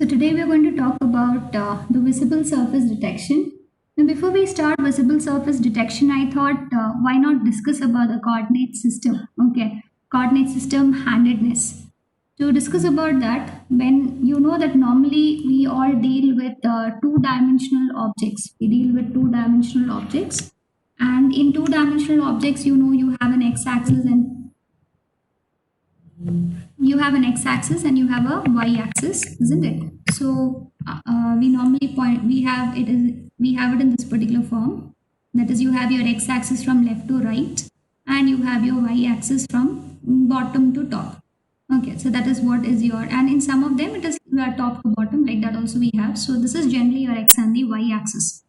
So today we are going to talk about the visible surface detection. Now before we start visible surface detection, I thought why not discuss about the coordinate system. Okay, coordinate system handedness. To discuss about that, when you know that normally we all deal with two-dimensional objects. We deal with two-dimensional objects, and in two-dimensional objects, you know you have an x-axis and you have a y-axis, isn't it? So we normally point we have it in this particular form. That is, you have your x-axis from left to right, and you have your y-axis from bottom to top. Okay, so that is what is your, and in some of them it is top to bottom, like that also we have. So this is generally your x and the y-axis.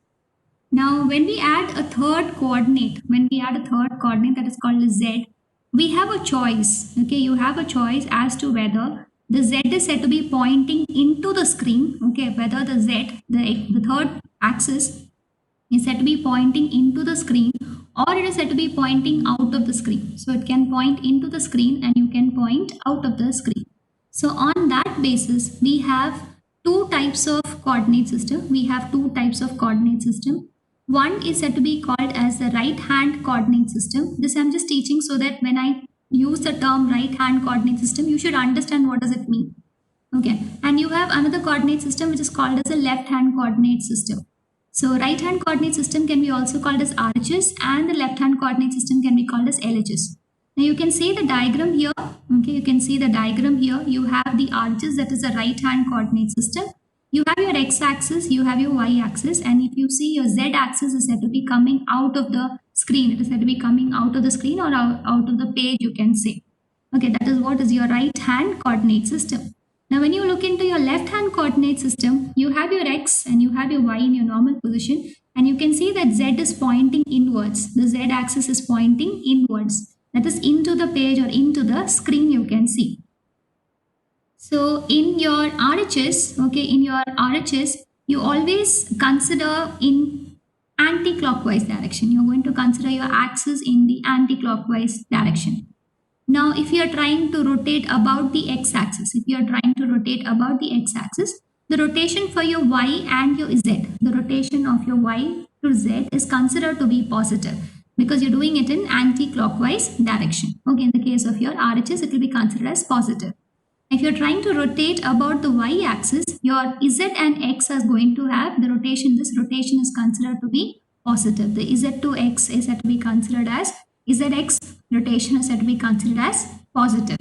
Now, when we add a third coordinate that is called z, we have a choice. Okay, you have a choice as to whether the z is said to be pointing into the screen. Okay, whether the third axis is said to be pointing into the screen, or it is said to be pointing out of the screen. So it can point into the screen and you can point out of the screen. So on that basis, we have two types of coordinate system. One is said to be called as the right hand coordinate system. This I'm just teaching so that when I use the term right hand coordinate system, you should understand what does it mean. Okay, and you have another coordinate system which is called as a left hand coordinate system. So right hand coordinate system can be also called as RHS, and the left hand coordinate system can be called as LHS. Now you can see the diagram here. Okay, you can see the diagram here. You have the RHS, that is a right hand coordinate system. You have your x-axis, you have your y-axis, and if you see, your z-axis is said to be coming out of the screen. It is said to be coming out of the screen or out of the page, you can say. Okay, that is what is your right hand coordinate system. Now, when you look into your left hand coordinate system, you have your x and you have your y in your normal position, and you can see that z is pointing inwards. The z axis is pointing inwards, that is into the page or into the screen, you can see. So in your RHS, you always consider in anti-clockwise direction. You're going to consider your axis in the anti-clockwise direction. Now, if you are trying to rotate about the x-axis, the rotation for your y and your z, the rotation of your y to z is considered to be positive because you're doing it in anti-clockwise direction. Okay, in the case of your RHS, it will be considered as positive. If you're trying to rotate about the y-axis, your z and x is going to have the rotation. This rotation is considered to be positive. The z to x is said to be considered as zx rotation is said to be considered as positive.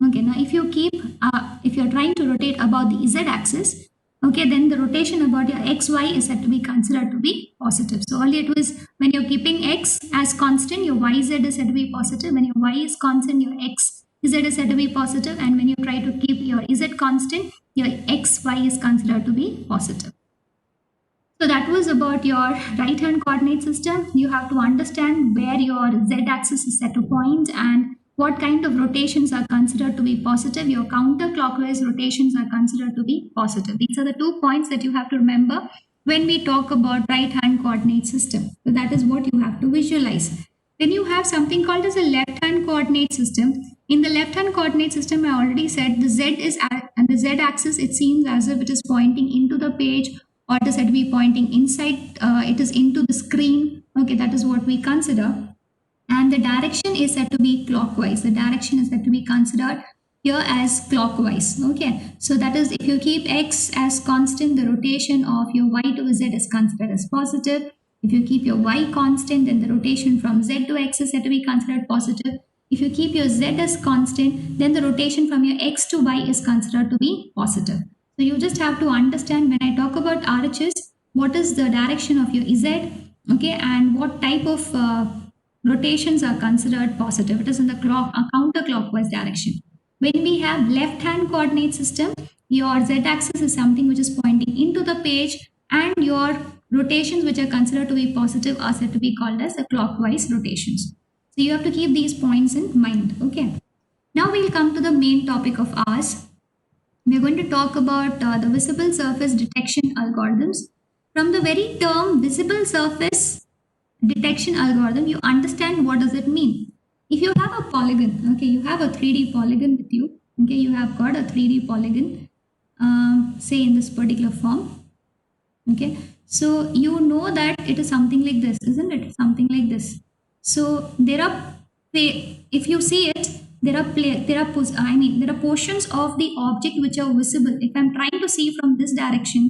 Okay, now if you're trying to rotate about the z-axis, okay, then the rotation about your xy is said to be considered to be positive. So earlier it was when you're keeping x as constant, your yz is said to be positive. When your y is constant, your xz is said to be positive, and when you try to keep your z constant, your xy is considered to be positive. So that was about your right hand coordinate system. You have to understand where your z-axis is set to point and what kind of rotations are considered to be positive. Your counterclockwise rotations are considered to be positive. These are the 2 points that you have to remember when we talk about right hand coordinate system. So that is what you have to visualize. Then you have something called as a left hand coordinate system. In the left hand coordinate system, I already said the z-axis, it seems as if it is pointing into the page, or it is said to be pointing inside, it is into the screen. Okay, that is what we consider. And the direction is said to be clockwise. The direction is said to be considered here as clockwise. Okay, so that is, if you keep x as constant, the rotation of your y to z is considered as positive. If you keep your y constant, then the rotation from z to x is said to be considered positive. If you keep your z as constant, then the rotation from your x to y is considered to be positive. So you just have to understand when I talk about RHS, what is the direction of your z, okay, and what type of rotations are considered positive. It is in the counterclockwise direction. When we have left hand coordinate system, your z-axis is something which is pointing into the page, and your rotations which are considered to be positive are said to be called as the clockwise rotations. So you have to keep these points in mind. Okay. Now we'll come to the main topic of ours. We're going to talk about the visible surface detection algorithms. From the very term visible surface detection algorithm, you understand what does it mean. If you have a polygon, okay, you have a 3D polygon with you. Okay, you have got a 3D polygon. say in this particular form. Okay, so you know that it is something like this, isn't it? Something like this. So there are, if you see it, there are there are portions of the object which are visible. If I'm trying to see from this direction,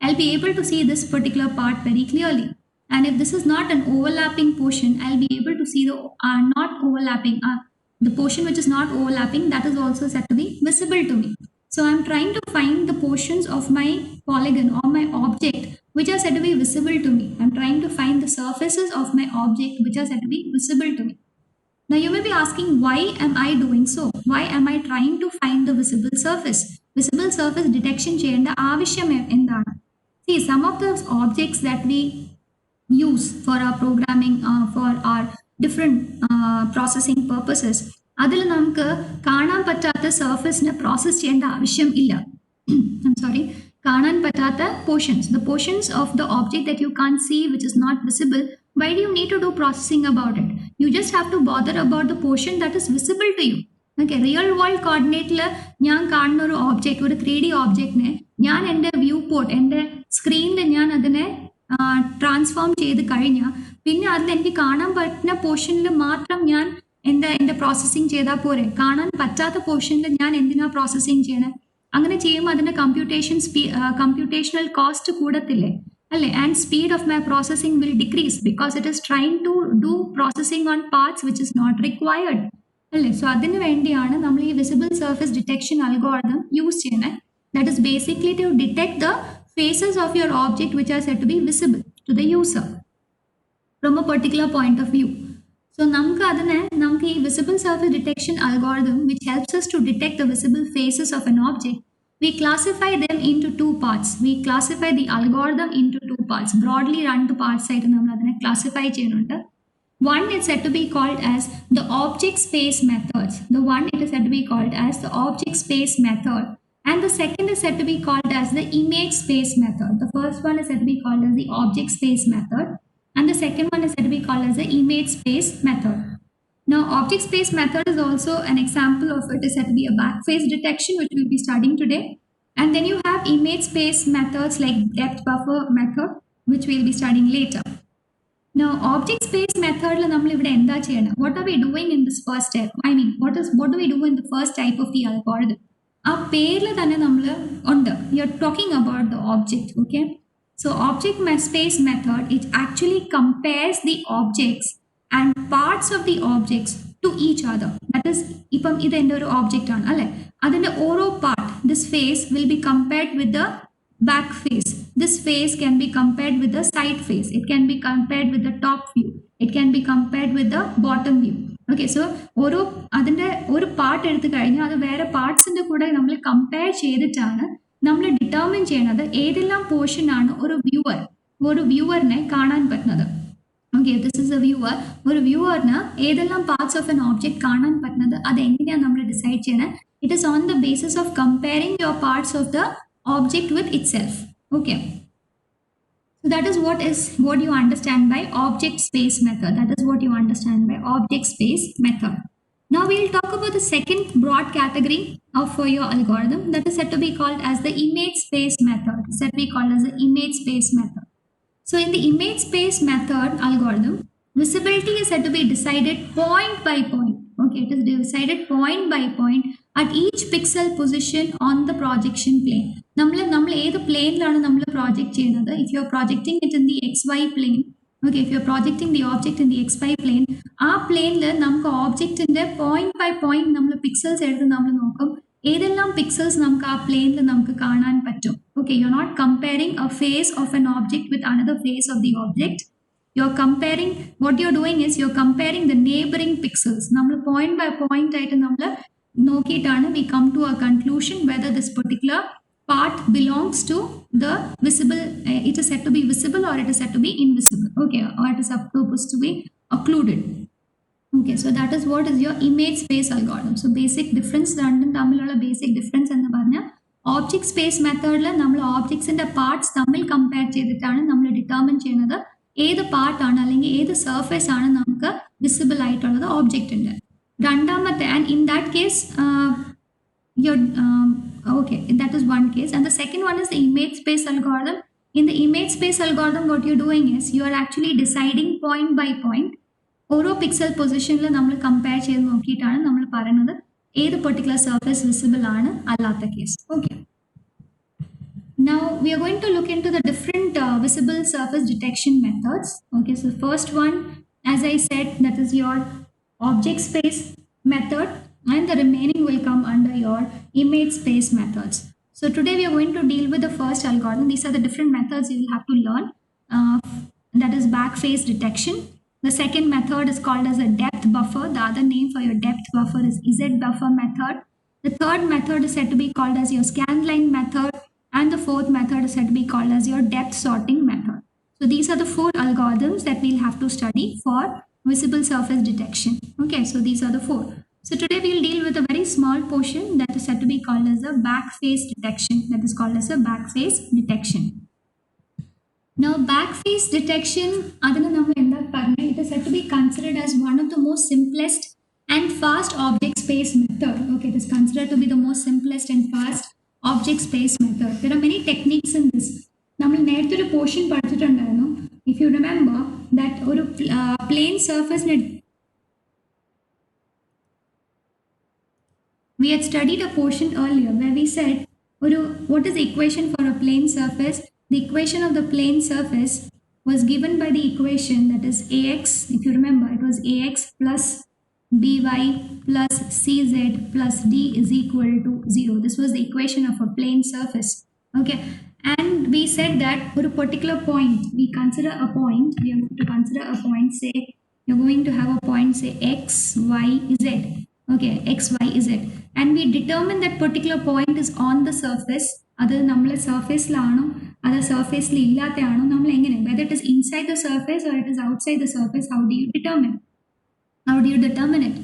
I'll be able to see this particular part very clearly. And if this is not an overlapping portion, I'll be able to see the not overlapping the portion which is not overlapping, that is also said to be visible to me. So I'm trying to find the portions of my polygon or my object which are said to be visible to me. I'm trying to find the surfaces of my object which are said to be visible to me. Now you may be asking, why am I doing so? Why am I trying to find the visible surface? Visible surface detection ചെയ്യേണ്ട ആവശ്യം എന്താണ്? See, some of those objects that we use for our programming, for our different processing purposes, അതിൽ നമുക്ക് കാണാൻ പറ്റാത്ത സർഫസിനെ process ചെയ്യേണ്ട ആവശ്യം ഇല്ല. I'm sorry, കാണാൻ പറ്റാത്ത portions, the portions of the object that you can't see, which is not visible, why do you need to do processing about it? You just have to bother about the portion that is visible to you. Okay, real world coordinate ഞാൻ കാണുന്ന ഒരു object, ഒരു 3D ഒബ്ജക്റ്റിനെ ഞാൻ എൻ്റെ view port, എൻ്റെ സ്ക്രീനിൽ ഞാൻ അതിനെ ട്രാൻസ്ഫോം ചെയ്ത് കഴിഞ്ഞാൽ പിന്നെ അതിൽ എനിക്ക് കാണാൻ പറ്റുന്ന പോർഷനിൽ മാത്രം ഞാൻ എൻ്റെ പ്രോസസ്സിങ് ചെയ്താൽ പോരെ. കാണാൻ പറ്റാത്ത പോർഷനിൽ ഞാൻ എന്തിനാ പ്രോസസ്സിങ് ചെയ്യണേ? അങ്ങനെ ചെയ്യുമ്പോൾ അതിൻ്റെ കമ്പ്യൂട്ടേഷണൽ കോസ്റ്റ് കൂടത്തില്ലേ അല്ലേ? And speed of my processing will decrease because it is trying to do processing on parts which is not required അല്ലേ? സോ അതിന് വേണ്ടിയാണ് നമ്മൾ ഈ visible surface detection algorithm use ചെയ്യുന്നത്. That is basically to detect the faces of your object which are said to be visible to the user from a particular point of view. So നമുക്ക് ഈ visible surface detection algorithm which helps us to detect the visible faces of an object, we classify them into two parts. We classify the algorithm into two parts. Broadly രണ്ട് parts ആയിട്ട് നമ്മൾ അതിനെ classify ചെയ്യുന്നുണ്ട്. One is said to be called as the object space methods. The one it is said to be called as the object space method. And the second is said to be called as the image space method. The first one is said to be called as the object space method. And the second one is said to be called as the image space method. Now, object space method is also an example of it is said to be a backface detection, which we'll be studying today. And then you have image space methods like depth buffer method, which we'll be studying later. Now, object space method, what are we doing in this first step? I mean, what do we do in the first type of the algorithm? ആ പേരിൽ തന്നെ നമ്മൾ ഉണ്ട്, you are talking about the object. Okay, so object space method it actually compares the objects and parts of the objects to each other. That is, ഇപ്പം ഇത് എൻ്റെ ഒരു object ആണ് അല്ലേ, അതിൻ്റെ ഓരോ part, this face will be compared with the back face, this face can be compared with the side face, it can be compared with the top view, it can be compared with the bottom view. Okay, so അതിൻ്റെ ഒരു part എടുത്തു കഴിഞ്ഞാൽ അത് വേറെ പാർട്സിൻ്റെ കൂടെ നമ്മൾ compare ചെയ്തിട്ടാണ് നമ്മൾ ഡിറ്റർമിൻ ചെയ്യണത് ഏതെല്ലാം പോർഷനാണ് ഒരു വ്യൂവറിനെ കാണാൻ പറ്റുന്നത്. Okay, this is A viewer. ഒരു വ്യൂവറിന് ഏതെല്ലാം പാർട്സ് ഓഫ് എൻ ഓബ്ജക്റ്റ് കാണാൻ പറ്റുന്നത് അതെങ്ങനെയാണ് നമ്മൾ ഡിസൈഡ് ചെയ്യണത്? It is on the basis of comparing your parts of the object with itself. Okay, so that is what you understand by object space method. That is what you understand by object space method. Now we will talk about the second broad category of your algorithm, that is said to be called as the image space method. Said to be called as the image space method. So in the image space method algorithm, visibility is said to be decided point by point. Okay, it is decided point by point at each pixel position on the projection plane. നമ്മൾ ഏത് പ്ലെയിനിലാണ് നമ്മൾ project ചെയ്യുന്നത്? If you are projecting it in the XY plane, okay, if you are projecting the object in the XY plane, ആ പ്ലെയിനിൽ നമുക്ക് ഓബ്ജക്റ്റിന്റെ point by point നമ്മൾ pixels എടുത്ത് നമ്മൾ നോക്കും ഏതെല്ലാം പിക്സൽസ് നമുക്ക് ആ പ്ലെയിനിൽ നമുക്ക് കാണാൻ പറ്റും. Okay, you are not comparing a face of an object with another face of the object. You're comparing, what you're doing is you're comparing the neighboring pixels. നമ്മൾ point by point ആയിട്ട് നമ്മൾ നോക്കിയിട്ടാണ് we come to a conclusion whether this particular part belongs to the visible, it is said to be visible or it is said to be invisible. Okay, or it is supposed to be occluded. Okay, so that is what is your image space algorithm. So basic difference, രണ്ടും തമ്മിലുള്ള basic difference എന്ന് പറഞ്ഞാൽ object space മെത്തേഡിൽ നമ്മൾ ഓബ്ജക്ട്സിന്റെ parts തമ്മിൽ compare ചെയ്തിട്ടാണ് നമ്മൾ determine ചെയ്യുന്നത് ഏത് പാർട്ടാണ് അല്ലെങ്കിൽ ഏത് സർഫേസ് ആണ് നമുക്ക് വിസിബിൾ ആയിട്ടുള്ളത് ഓബ്ജക്റ്റിന്റെ. രണ്ടാമത്തെ, and in that case your okay, that is one case. And the second one is the image space algorithm. In the image space algorithm, what you're doing is you are actually deciding point by point ഓരോ pixel പൊസിഷനിൽ നമ്മൾ compare ചെയ്ത് നോക്കിയിട്ടാണ് നമ്മൾ പറയുന്നത് ഏത് particular surface visible ആണ് അല്ലാത്ത case. Okay, now we are going to look into the different visible surface detection methods. Okay, so first one, as I said, that is your object space method, and the remaining will come under your image space methods. So today we are going to deal with the first algorithm. These are the different methods you will have to learn. That is back phase detection. The second method is called as a depth buffer. The other name for your depth buffer is Z buffer method. The third method is said to be called as your scan line method, and the fourth method is said to be called as your depth sorting method. So these are the four algorithms that we'll have to study for visible surface detection. Okay, so these are the four. So today we'll deal with a very small portion that is said to be called as a back phase detection. That is called as a back phase detection. Now, back phase detection, it is said to be considered as one of the most simplest and fast object space method. Okay, it is considered to be the most simplest and fast object space method. There are many techniques in this. നമ്മൾ നേരത്തെ ഒരു portion പഠിച്ചിട്ടുണ്ടായിരുന്നു. If you remember that ഒരു plane surface we had studied a portion earlier where we said what is the equation for a plane surface? The equation of the plane surface was given by the equation that is ax. If you remember, it was ax plus by plus cz plus d is equal to 0. This was the equation of a plane surface. Okay, and we said that for a particular point, we consider a point. We are going to consider a point. Say you're going to have a point. Say x, y, z. Okay, x, y, z, and we determine that particular point is on the surface. അത് നമ്മൾ സർഫേസിലാണോ അത് സർഫേസിൽ ഇല്ലാത്തയാണോ നമ്മൾ എങ്ങനെ, whether it is inside the surface or it is outside the surface, how do you determine it?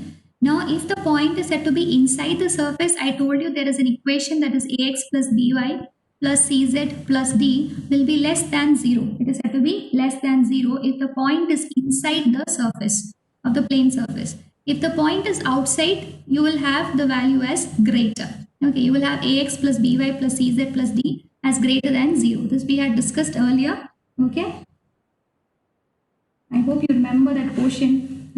Now if the point is said to be inside the surface, I told you there is an equation that is ax plus by plus cz plus d will be less than 0. It is said to be less than 0 if the point is inside the surface of the plane surface. If the point is outside, you will have the value as greater. Okay, you will have ax plus by plus cz plus d as greater than 0. This we had discussed earlier. Okay, I hope you remember that portion.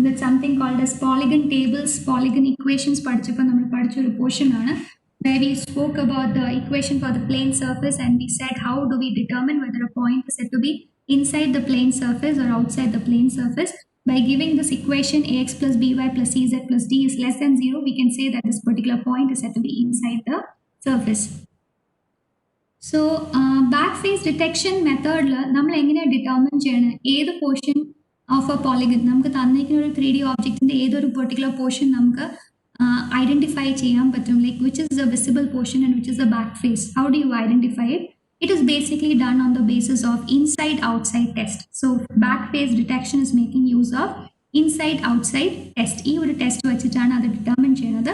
That's something called as polygon tables, polygon equations പഠിച്ചപ്പോൾ നമ്മൾ പഠിച്ച ഒരു portion ആണ് where we spoke about the equation for the plane surface, and we said how do we determine whether a point is said to be inside the plane surface or outside the plane surface. By giving this equation ax plus by plus cz plus d is less than 0, we can say that this particular point is said to be inside the surface. So back phase detection method നമ്മൾ എങ്ങനെയാണ് determine ചെയ്യണം ഏത് portion of A polygon നമുക്ക് തന്നിരിക്കുന്ന ഒരു 3D ഓബ്ജക്റ്റിന്റെ ഏതൊരു particular portion നമുക്ക് identify ചെയ്യാൻ പറ്റും, like which is the visible portion and which is the back face. How do you identify it? It is basically done on the basis of inside-outside test. So back phase detection is making use of inside-outside test. ഈ ഒരു test വെച്ചിട്ടാണ് അത് determine ചെയ്യുന്നത്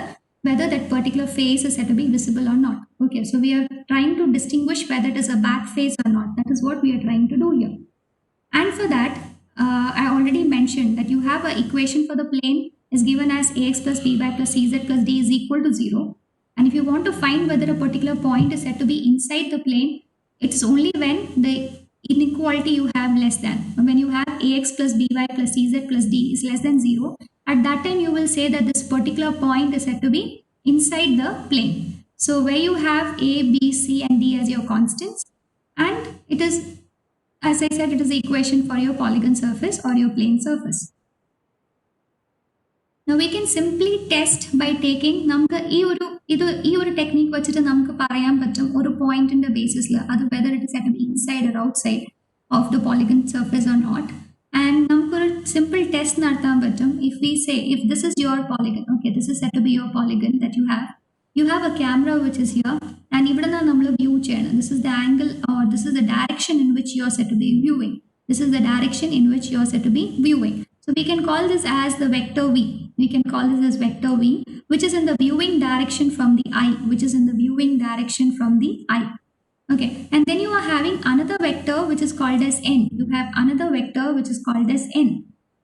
whether that particular face is said to be visible or not. Okay, so we are trying to distinguish whether it is a back face or not. That is what we are trying to do here. And for that, I already mentioned that you have an equation for the plane is given as ax plus by plus cz plus d is equal to 0. And if you want to find whether a particular point is said to be inside the plane, it's only when the inequality you have less than. When you have ax plus by plus cz plus d is less than 0, at that time you will say that this particular point is said to be inside the plane. So where you have a, b, c and d as your constants, and it is, as I said, it is the equation for your polygon surface or your plane surface. Now we can simply test by taking നമുക്ക് ഈ ഒരു technique വെച്ചിട്ട് നമുക്ക് പറയാൻ പറ്റും ഒരു പോയിന്റിന്റെ ബേസിസിൽ അത് whether it is at be inside or outside of the polygon surface or not. And നമുക്കൊരു സിമ്പിൾ ടെസ്റ്റ് നടത്താൻ പറ്റും. If we say if this is your polygon, okay, this is set to be your polygon that you have a camera which is here, and ഇവിടെ നിന്നാണ് നമ്മൾ view ചെയ്യണം. This is the angle or this is the direction in which you are set to be viewing. This is the direction in which you are set to be viewing. So we can call this as the vector v. We can call this as vector v, which is in the viewing direction from the eye, which is in the viewing direction from the eye. Okay, and then you are having another vector which is called as n. You have another vector which is called as n.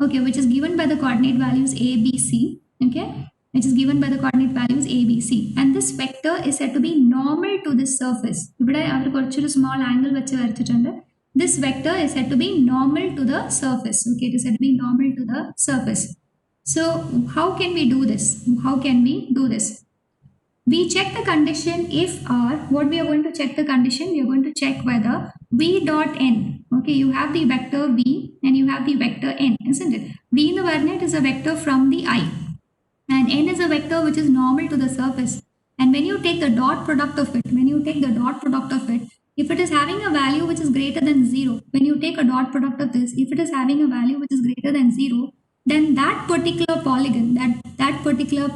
Okay, which is given by the coordinate values a, b, c. Okay, which is given by the coordinate values a, b, c, and this vector is said to be normal to this surface. ഇവിടെ അവർ കുറച്ചൊരു small angle വെച്ച് വരച്ചിട്ടുണ്ട്. This vector is said to be normal to the surface. Okay, it is said to be normal to the surface. So how can we do this? How can we do this? We check the condition if or what we are going to check the condition. We are going to check whether v dot n. Okay, you have the vector v and you have the vector n, isn't it? V in the coordinate is a vector from the I, and n is a vector which is normal to the surface. And when you take the dot product of it, if it is having a value which is greater than 0, when you take a dot product of this, if it is having a value which is greater than 0, then that particular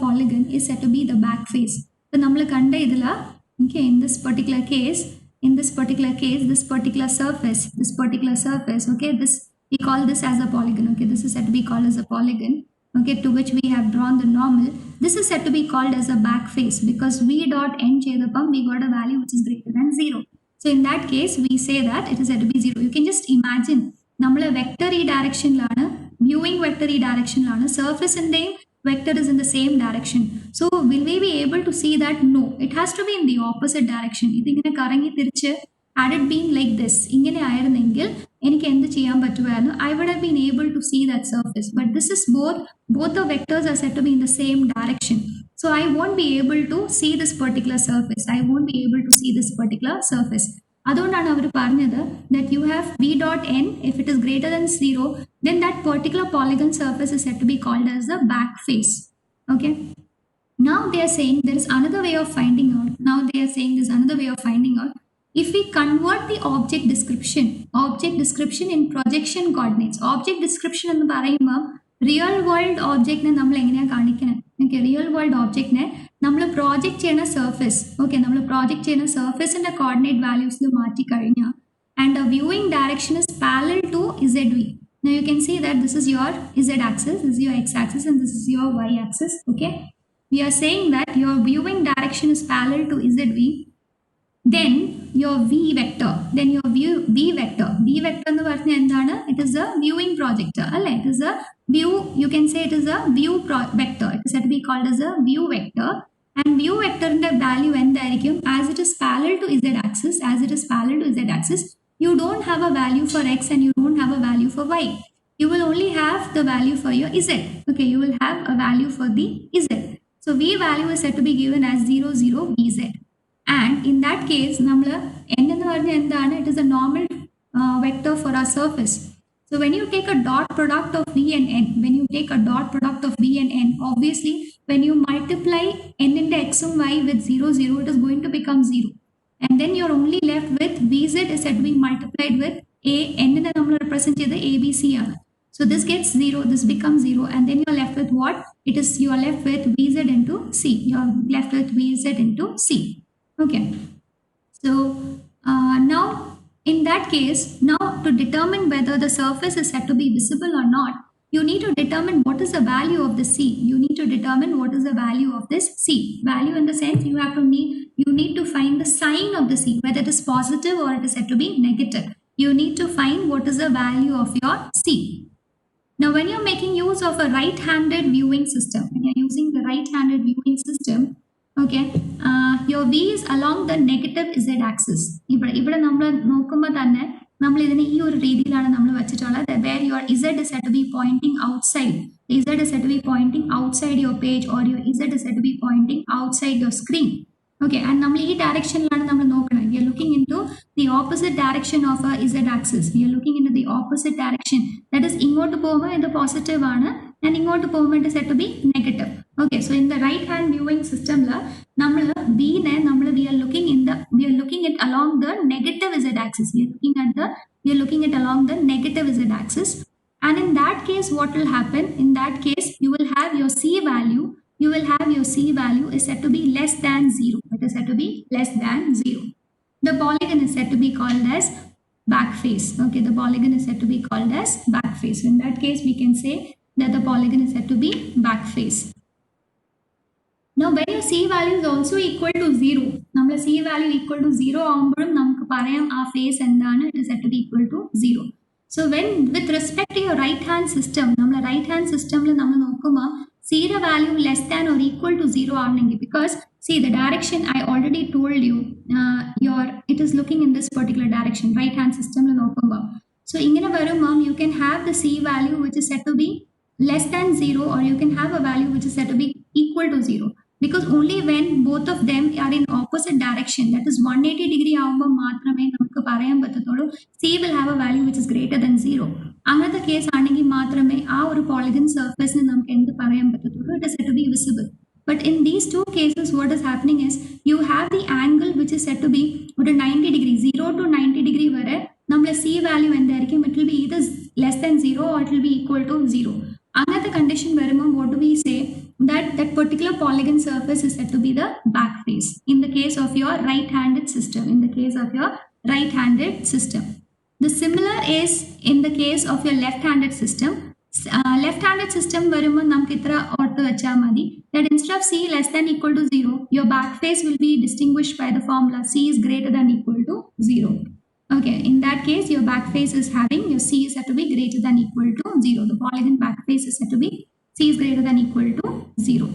polygon is said to be the back face. So nammal kanda idila, okay, in this particular case, this particular surface, okay, this we call this as a polygon. Okay, this is said to be called as a polygon, okay, to which we have drawn the normal. This is said to be called as a back face because v dot n chedapam we got a value which is greater than 0. So in that case, we say that it is said to be 0. You can just imagine, nammal vector e direction lana, viewing vector e direction lana, surface in the vector is in the same direction. So will we be able to see that? No, it has to be in the opposite direction. Idingane karangi tiriche, had it been like this, ingane ayirunengil enikku endu cheyan pattuvayannu, I would have been able to see that surface. But this is both the vectors are said to be in the same direction. So I won't be able to see this particular surface. അതുകൊണ്ടാണ് അവർ പറഞ്ഞത് that you have v dot n, if it is greater than 0, then that particular polygon surface is said to be called as the back face. Okay, now they are saying there is another way of finding out. If we convert the object description in projection coordinates. Object description എന്ന് പറയുമ്പോൾ real world ഒബ്ജക്റ്റിനെ നമ്മൾ എങ്ങനെയാണ് കാണിക്കുന്നത്? Okay, real world ഒബ്ജക്റ്റിനെ നമ്മൾ project ചെയ്യുന്ന surface, okay, നമ്മൾ പ്രോജക്റ്റ് ചെയ്യുന്ന സർഫേസിന്റെ കോർഡിനേറ്റ് വാല്യൂസിൽ മാറ്റി കഴിഞ്ഞാൽ and the viewing direction is parallel to ZV. Now you can see that this is your Z axis, this is your X axis, and this is your Y axis. Okay, we are saying that your viewing direction is parallel to ZV. Then your v vector എന്ന് പറഞ്ഞാൽ എന്താണ്? It is a viewing projector, അല്ലേ? It is a view, you can say it is a view vector. It is said to be called as a view vector. And view vector ന്റെ value എന്തായിരിക്കും? As it is parallel to Z axis, you don't have a value for X and you don't have a value for Y. You will only have the value for your Z. Okay, you will have a value for the Z. So v value is said to be given as 0, 0, VZ. And in that case, n എന്ന് പറഞ്ഞാൽ എന്താണ്? It is a normal vector for our surface. So when you take a dot product of v and n, obviously when you multiply n into x and y with 0, 0, it is going to become 0. And then you're only left with vz is said to be multiplied with a, n in the number represented the abc. So this gets 0, this becomes 0, and then you're left with what? You are left with vz into c. Okay, so now in that case, now to determine whether the surface is said to be visible or not, you need to determine what is the value of the c. Value in the sense you need to find the sign of the c, whether it is positive or it is said to be negative. You need to find what is the value of your c. Now when you're making use of a right-handed viewing system, okay, your v is along the negative z axis. ഇവിടെ നമ്മൾ നോക്കുമ്പോൾ തന്നെ നമ്മൾ ഇതിനെ ഈ ഒരു രീതിയിലാണ് നമ്മൾ വെച്ചിട്ടുള്ളത്, where your z is said to be pointing outside. Z is said to be pointing outside your page, or your z is said to be pointing outside your screen. Okay, and നമ്മൾ ഈ ഡയറക്ഷനിലാണ് നമ്മൾ നോക്കുന്നത്. We are looking into the opposite direction of a z axis. That is, ഇങ്ങോട്ട് പോകുമ്പോൾ ഇത് positive ആണ് and ഇങ്ങോട്ട് പോകുമ്പോൾ it is said to be negative. Okay, so in the right hand viewing system la we are looking it along the negative z axis. We are looking it along the negative z axis, and in that case what will happen? In that case you will have your c value is said to be less than 0. It is said to be less than 0. The polygon is said to be called as back face. Okay, the polygon is said to be called as back face. In that case we can say that the polygon is said to be back face. Now when your c value is also equal to 0, nammal c value equal to 0 ആവുമ്പോഴും നമുക്ക് പറയാം ആ face എന്താണ്? It is said to be equal to 0. So when with respect to your right hand system, നമ്മൾ right hand systemൽ നമ്മൾ നോക്കുമ്പോൾ C the value less than or equal to 0 aanengi, because see the direction I already told you, it is looking in this particular direction, right hand system lo nokkumba. So ingane varumam, you can have the C value which is said to be less than 0, or you can have a value which is said to be equal to 0, because only when both of them are in opposite direction, that is 180 degree ആവുമ്പോൾ മാത്രമേ നമുക്ക് പറയാൻ പറ്റത്തുള്ളൂ C will have a value which is greater than 0. അങ്ങനത്തെ case ആണെങ്കിൽ മാത്രമേ ആ ഒരു പോളിഗൺ സർഫേസിന് നമുക്ക് എന്ത് പറയാൻ പറ്റത്തുള്ളൂ, it is said to be visible. But in these two cases, what is happening is you have the angle which is said to be ഒരു 90 degree, 0 to 90 degree വരെ നമ്മളെ C value എന്തായിരിക്കും, it will be either less than 0 or it will be equal to 0. Another condition വരുമ്പോൾ what do we say, that particular polygon surface is said to be the back face in the case of your right-handed system. The similar is in the case of your left-handed system. Left-handed system വരുമ്പോൾ നമുക്ക് ഇത്ര ഓർത്ത് വെച്ചാൽ മതി, that instead of C less than equal to 0, your back face will be distinguished by the formula C is greater than equal to 0. Okay, in that case, your back face is having your C is said to be greater than equal to 0. The polygon back face is said to be C is greater than equal to 0.